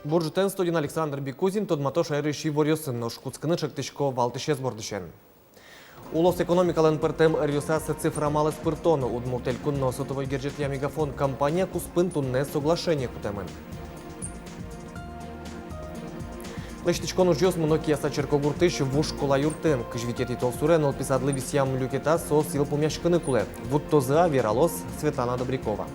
Буржутен студен Александр Бекузин тодмато шайрыши ворьосын нош куцкынычык тышко валтышез бордышен. Улос экономикален пертем рюсасы цифрамалы спиртоны удмуртель кунно сотовой герджет я мегафон компания куспын тунне соглашение кутемен. Лештичкон уж ёс муноки яса черкогуртыш в школа юртен. Кжвитети толсурен олписадлы висям люкета со сил помяшканы куле. Вот то за вералос Светлана Добрякова.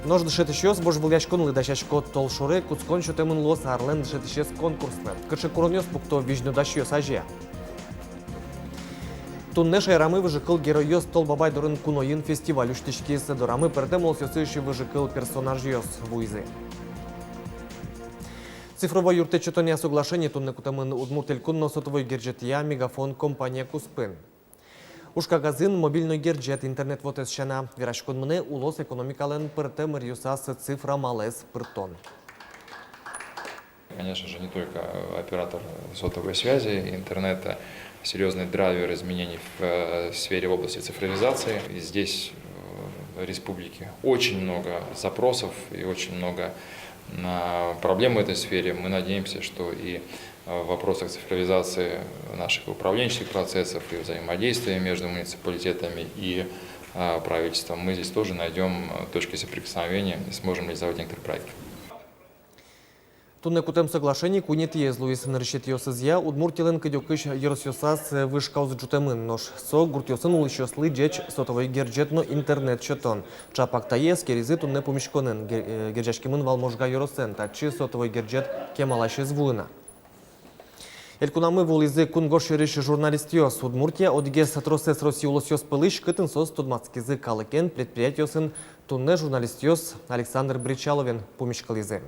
Нож дышетышёс бож вылячкон лыдащачко толшуре куцкон шутемын лос арлен дышетышес конкурсны. Кыршы коронёс пукто вижню дащёс аже. Тунне шайрамы выжикыл геройёс толбабай дурын куноин фестиваль уштичкис дорамы пертем олсёсыщи выжикыл персонажёс вуйзы. Цифровой юрте чотония соглашение тунне кутемын удмуртель кунно сотовой герджетия мегафон компания Куспын. Ушка газин мобильный герджет интернет вот эсчена вирашкон мне улос экономикален пертем рюсас цифра малес пертон. Конечно же, не только оператор сотовой связи, интернета, серьезный драйвер изменений в сфере области цифровизации. И здесь в республике очень много запросов и очень много проблем в этой сфере. Мы надеемся, что и в вопросах цифровизации наших управленческих процессов и взаимодействия между муниципалитетами и правительством мы здесь тоже найдем точки соприкосновения и сможем реализовать некоторые проекты. Тунне кутем соглашений кунет езлуис нарышетьёсызья удмуртилен кыдёкыш еросьёсас вышкауз джутемын нож. Со гуртьёсын улышёслы джеч сотовой герджетно интернет чотон. Чапактае скеризы тунне помешконен герджашкимын валможга еросен, тачи сотовой герджет кемалашез вуына. Элькунамы волизы кунгош ереш журналистьёс Удмуртия одгес тросес Россиулосьёс пылыш кытын сос tudмацкизы калыкен предприятиёсын тунне журналистьёс Александр Бричаловен помешкализы.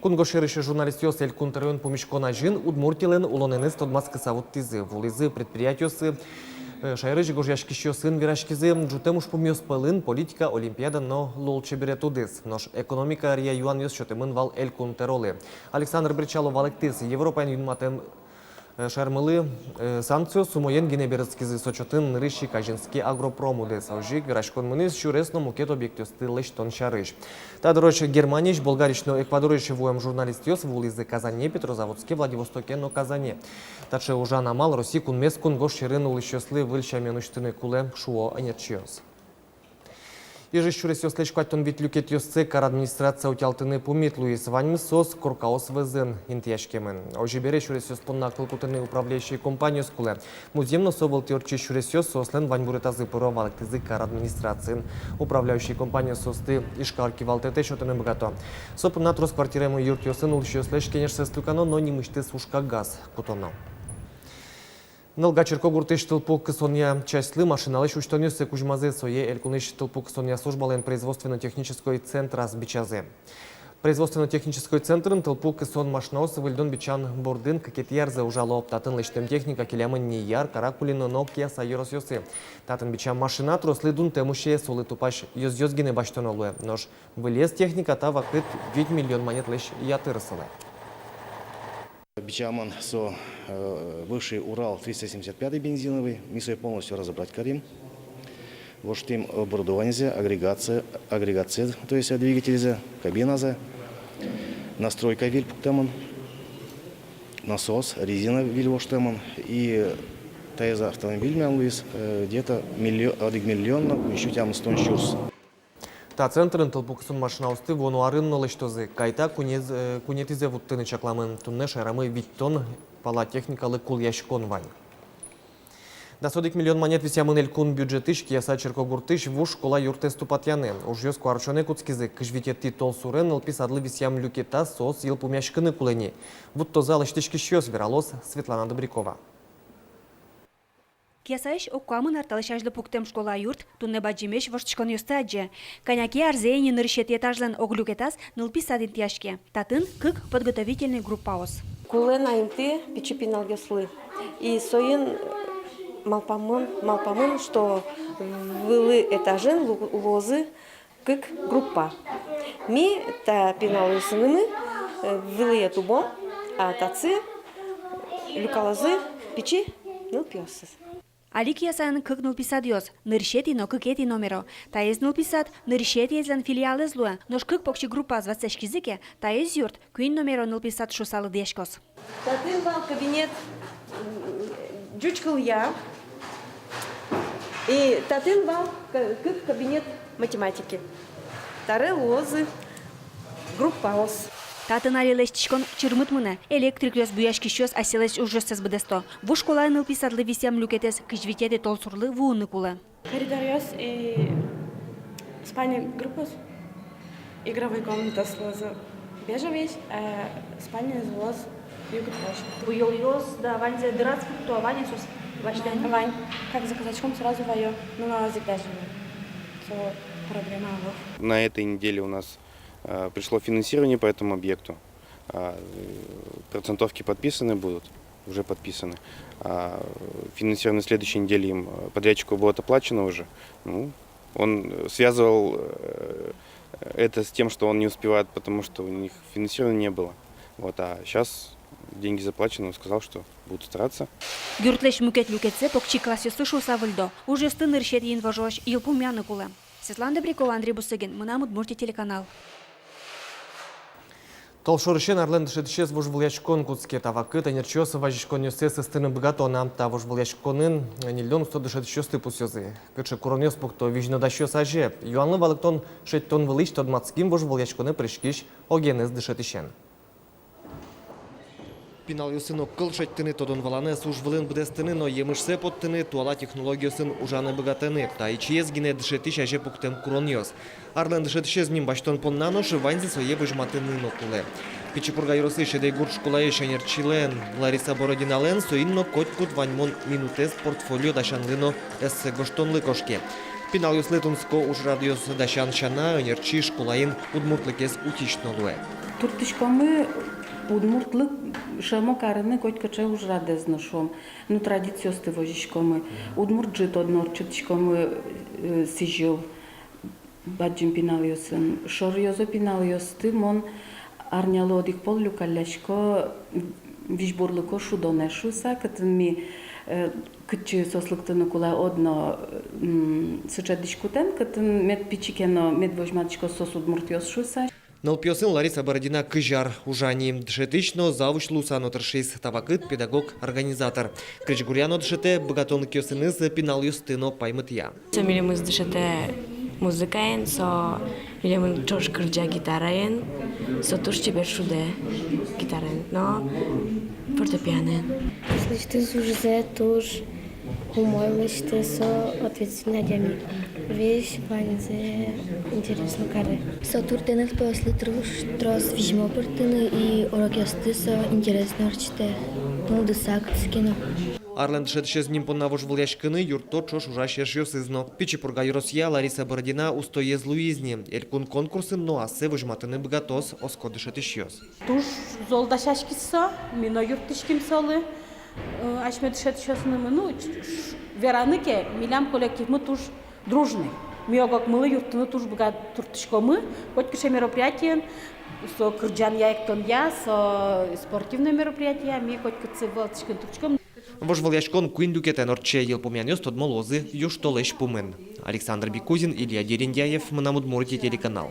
Кунгош ереш журналистьёс элькунтерён помешкона жин Удмуртилен улоненес tudмацкы савуттизы волизы предприятиёсы шайрыш гожяшкищёсын вирашкизы джутемуш помёс пылын политика олимпиада но лолче беретудыс. Нож экономика рия юан ёс шотемын вал элькунтеролы. Александр Бричалов валектис Европайн юнматем шармылы санкцио сумоен генеберецкизы сочотын нырыщи кажинский агропромудес. Аужик вирашкон мыныз шуресно мукет объектёсты лештон шарыш. Тадроч Германич, болгарично эквадорыш воем журналистёс вулизы Казане, Петрозаводске, Владивостоке, но Казане. Таче ужан амал Росси кунмес кунгош шерын улышёслы выльчамен уштыны куле шуо анерчиёс. Ежи шуресёс лечкваттон вит люкет ёсцы кар администрация утялтыны пумит Луис Ваньмы сос куркаос вызын интияшкемын. Ожибере шуресёс поннакыл кутыны управляющие компанию скуле. Муземно совал тёрчи шуресёс сослен ваньбурытазы пыровалык тызы кар администрациян. Управляющие компанию состы ишкарки валтете шотыны богато. Сопын натрос квартирему юртёсын улышёс леш кенешсе стукано, но не мышты сушка газ кутоно. Нылга черкогуртыш тылпук соня частьлы машиналыш уштонёсы кужмазы сое элькуныш тылпук соня службален производственно-технической центра с бичазы. Производственно-технической центрын тылпук сон машинаосы выльдон бичан бордын какетьярзы ужало оптатын лештем техника келямын нияр каракулино нокия сайорос ёсы. Татын бичан машина трослы дун темуще солы тупаш ёзгене баштонолуэ. Нож вылез техника та вакыт 2 миллион монет леш ятырысылы. Бичаман со бывший Урал 375 бензиновый, мисой полностью разобрать карим. Вот тем оборудование, агрегация, то есть двигатель, кабина, настройка виль пуктаман, насос, резина виль воштаман и тайза автомобиль мялуис где-то 1 миллион, еще там 100 чурс. Та центрын тылпуксын машинаусты вонуарын нолыштозы. Кайта кунетизе вуттыны чакламын тунне шайрамы виттон пала техникалы кул яшкон вань. Да 1 миллион монет висямын элькун бюджетыш кияса черкогуртыш вуш школа юрте ступатяны. Уж ёс куарчоне куцкизы кыжвитетти толсурен ылпис адлы висям люкета сос ел пумяшкыны кулени. Вутто залыштышки шёс вералос Светлана Добрякова. Киясаиш оккамын арталышажлы пуктем школа юрт тунне баджимеш воштышкон ёстаджи. Коняки арзейни нырышет этажлен оглюкетас нылпис адин тяшке. Татын кык подготовительный группаос. Кулен аимты пичипинал ёслы. И соин малпамын, что вылы этажен лозы кык группа. Ми та пинал ёсынымы вылы тубом, а тацы люкалазы пичи нылпиосыз. Алик ясан кык нылписад йоз, ныршети но кыкети номеро. Таез нылписад, ныршети езлен филиалы злуя. Нож кык покчи группа звацешкизике, таез юрт, куин номеро нылписад шусалы дешкос. Татын вал кабинет Джучкал я. И татын вал кабинет математики. Тары лозы. Группа ОС. Татын алилештишкон чырмыт мына, электрик йоз буяшкишёс аселеш ужжёсыз быдесто. Ву школа нылписадлы висям люкетес кыжвитеде толсурлы вуынны кулы. Коридор и спальня группа, игровая комната с лоза бежевый, а спальня с лоз юго-восточный. Буйол йоз, да ванзе дырацк, то ваня сус. Вань, как за казачком сразу вою, но на язык даже не. Проблема. На этой неделе у нас пришло финансирование по этому объекту. Процентовки подписаны будут, уже подписаны. Финансирование на следующей неделе им подрядчику будет оплачено уже. Ну, он связывал это с тем, что он не успевает, потому что у них финансирования не было. Вот, а сейчас деньги заплачены, он сказал, что будут стараться. Гюртлеш мукет люкетсе покчи классёсы шуса выльдо. Уже стын ныршет ин вожош, илпу мяны кулы. Светлана Добрякова, Андрей Бусыгин, Мына Удмуртия телеканал. Толшорышен арлен дышетшез вожвылячкон куцке тавакы тенерчёсы важишкон ёсес стыны богатона та вожвылячконын нильдон сто дышетшёс тыпус ёзы. Кычы куронёс пукто вижно дащёс аже. Юанлы валыктон шеттон вылыч тодмацким вожвылячконы пришкиш огенез дышетишен. Пинал юсыно кыл шеттыны тодон валаны суж вылын бдестыны, но емышсе подтыны туала технологиясын ужаны богатыны. Та ичиез гине дышетиш аже пуктем куронёс. Арлен дышетшез ним баштон поннанош ванзи сое выжматыны нокуле. Пичипурга юросы шедей гур школае шенерчилен Лариса Бородинален соинно котькут ваньмон минутес портфолио дашанлыно эссе гоштонлы кошке. Пинал юслетунско уж радиос дашан шана өнерчи школаин удмуртлыкес утичнолуе. Туртышкомы удмуртлык шамо карыны котькаче уж радезно шом. Ну традициосты вожишкомы. Удмуртжит однорчитшкомы сижил. Баджим пиналиосын. Шор йозо пиналиосты мон арнялодик пол люкаляшко вишбурлыко шудонешуса, катын ми кычы сослыктыны кула одно сычадишкутен, катын мед пичикено мед вожматишко сос удмуртиосшуса. Налпиосын Лариса Бородина кыжар ужани дшетично завуч лусано тыршис тавакыт педагог организатор. Кричгуряно дшете богатон кёсыныз пинал юстыно паймытья. Милимыз дышете музыкаен, со милимын чош кырджа гитараен, со туш чебер шуде гитараен, но фортепианен. Слышите, служите туш, умойлыште со ответственная дями. Вещь, ванзе, интересно каре. Со туртенет после трос вижмо портыны и орокесты со интересно арчите. Ну, десак, скину. Арлен дшетшез ним поннавож вылячкыны юрто чош ужашеш ёсызно. Пичипурга юросья Лариса Бородина устоез Луизни. Элькун конкурсын но асе выжматыны богатос оско дышетиш ёс. Туш золдашашкисо, мино юртышким солы. Ашмет шетшосны ну вераныке милям коллектив мы туш дружный. Миогок мылы юртыны туш богат туртышкомы. Котькише мероприятие. Со кырджан яектон я, со спортивное мероприятие, ми котькицы волчкин турчком. Вожвылячкон куиндукетен орче елпомянёс тодмолозы юштолеш пумен. Александр Бикузин, Илья Дерендяев, Мына Удмуртия телеканал.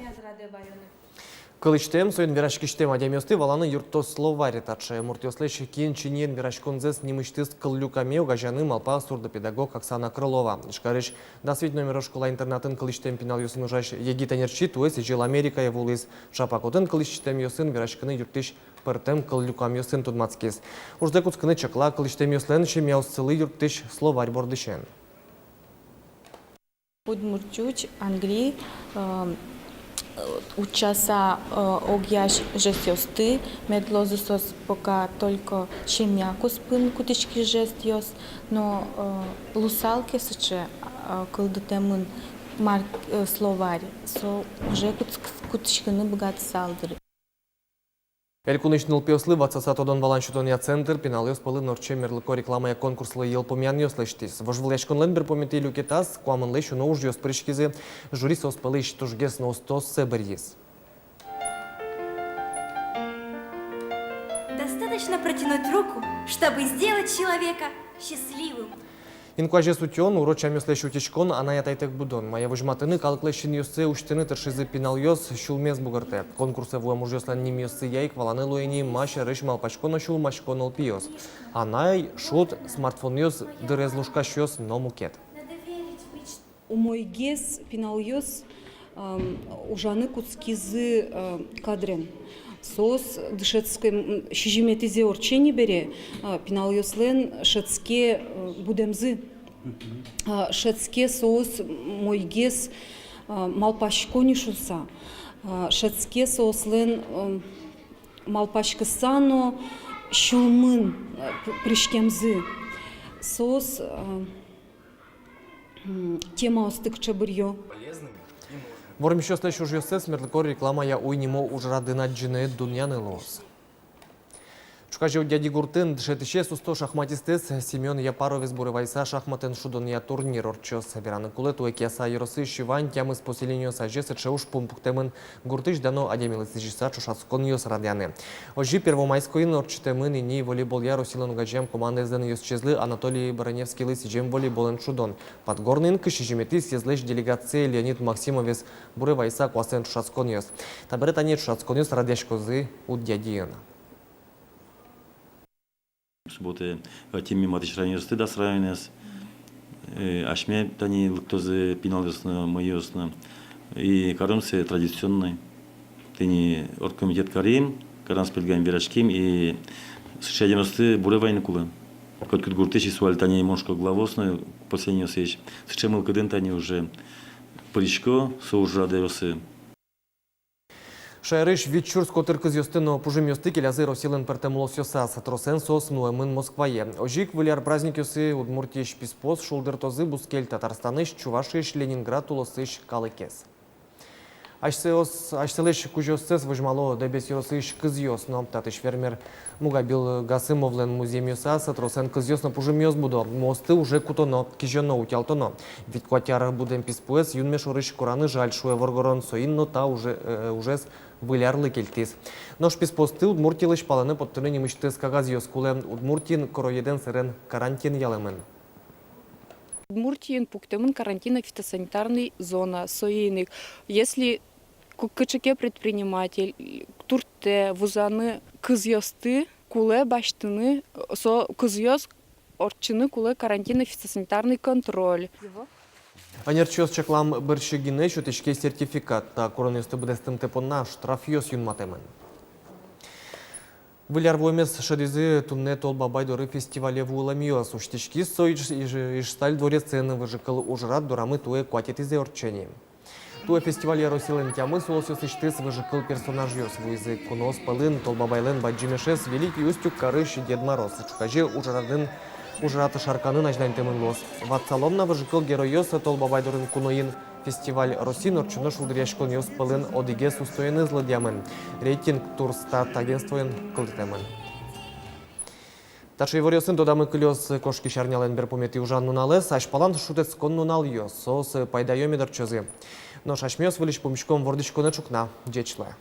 Кылычтем соен верашкиштем адемёсты валаны юрто словари таче. Муртёслеш киен чинен верашконзес нимыштыз кыллюкаме угажаны малпа сурдопедагог Оксана Крылова. Шкарыш дасвит номер школа интернатын кылычтем пинал юсын ужаш егитанерчи туэс жил Америка явулыз. Шапакотын кылычтем юсын верашкыны юртыш пыртем кыллюкам юсын тудмацкес. Ужде куцкыны чакла кылычтем юслен шемяусцылы юртыш словарь бордышен. Удмуртюч, Англии, учаса огяш жестёсты, медлозысос пока только шемяку спын кутышки жестёс, но лусалки сыче кылдытемын марк словарь, со уже кутышкыны богат салдыры. Элькунычныл пёслы ватсасатодон валанчутония центр пинал ёспалы норче мерлыко рекламая конкурслы елпомян ёслештис. Вожвылячконлен бір пометей люкетас, куамын лещу но уж ёспрышкизе, жюри соспалы штужгес на устос себерьес. Достаточно протянуть руку, чтобы сделать человека счастливым. Инкуаже сутен, уроча мёслеш утечкон, она ятайтек будон. Моя вожматыны калыклешин ёсце уштыны тыршизы пинал ёс шулмез бугырте. Конкурсы вуя мужёслан ним ёсцы яйк валаны луэни маша рыш малпачкона шул машконол пиёс. Анай шут смартфон ёс дырезлушка шёс номукет. Умойгес пинал ёс ужаны куцкизы кадрен. Сос дышецкой шижиметизе орчени бере пинал ёслен шецке будемзы. Шецке соус мойгес малпашкони шуса. Шецке соуслен малпашкысано шулмын пришкемзы. Соус тема остык чабырьё. Ворм еще слышу жёсце смердкор реклама я уйнимо ужрадына джине дуньяны лос. Чукаже у дяди Гуртын дышетище сусто шахматистес Семен Япаровец бурывайса шахматен шудония турнир орчос. Вераны кулету экеса юросы шивань тямы с поселению сажесы чеуш пумпуктемын Гуртыш дано адемилы сижиса чушацкон ёс радяны. Ожи первомайскоин орчитемын и ни волейбол яру силен гажем команды эзден ёс чезлы Анатолий Бараневский лысижем волейболен шудон. Подгорнын кышижиметис езлеш делегация Леонид Максимовец бурывайса квасен чушацкон ёс. Таберет ане чушацкон ёс радяшкозы у дядиена. Субботы теми матичранерсты да сравнес, ашме тани лактозы пиналесна моёсна и карымсы традиционный. Тени оргкомитет Карим, каранс пельгам верашким и сычадемосты буревайны кулы. Кот гуртыш суаль тани моншко главосны последний сеч. Сычемыл каден тани уже паричко соужрадеросы. Шайрыш Витчурско тыркыз ёстыно пужим ёсты келязы росилын пертемлос ёсас, тросен сос нуэмын Москвае. Ожик выляр праздник ёсы Удмуртиеш писпос, шулдыртозы Бускель Татарстаныш, Чувашиш, Ленинград, Улосыш, Калыкес. Ашселеш кужёсцес выжмало дебес ёсыш кыз ёсно, татыш фермер Мугабил Гасымовлен музей ёсас, тросен кыз ёсно пужим ёс будо, мосты уже кутоно, кижёно утялтоно. Ведь куатяр будем писпуэс, юнмеш орыш кураны жаль, шуэ воргорон соинно та уже вылярлы кельтис. Нож писпосты Удмуртилыш паланы подтырыни мыштыз кагаз ёскуле Удмуртин короеден сырен карантин ялымын. Удмуртиен пуктемын карантина фитосанитарной зона соиник. Если кычеке предприниматель турте вузаны кызьосты куле баштыны со кызьос орчыны куле карантина фитосанитарный контроль. Анерчос чеклам биршигине шутичке сертификат та коронесты бдестым тепона штраф ёс юнматемын. Выляр воймес шаризы тунне толбабайдоры фестивале вуламиос уштички сойдж и шталь дворец цены выжикал ужрат дурамы туе кватит из орчени. Туе фестивале росилен тямы солосёс иштыс выжикал персонаж ёс вуизы кунос пылын толбабайлен баджимешес великий устюк карыш Дед Мороз. Чукаже ужрадын ужраты шарканы наждан темын лос. Ватсаломна выжикал герой ёса толбабайдорын куноин. Фестиваль Росин орчыны шулдыряшкон ёс пылын одиге сустоен изладямын. Рейтинг Турстат агентствоен кылдытемын. Таши ворёсын додамы кылёс кошки шарнялен берпомети ужан нуналес, ашпалан шутец кон нунал ёс, сос пайдайоми дорчозы. Но шашмёс вылиш помешком вордичконы чукна, джечле.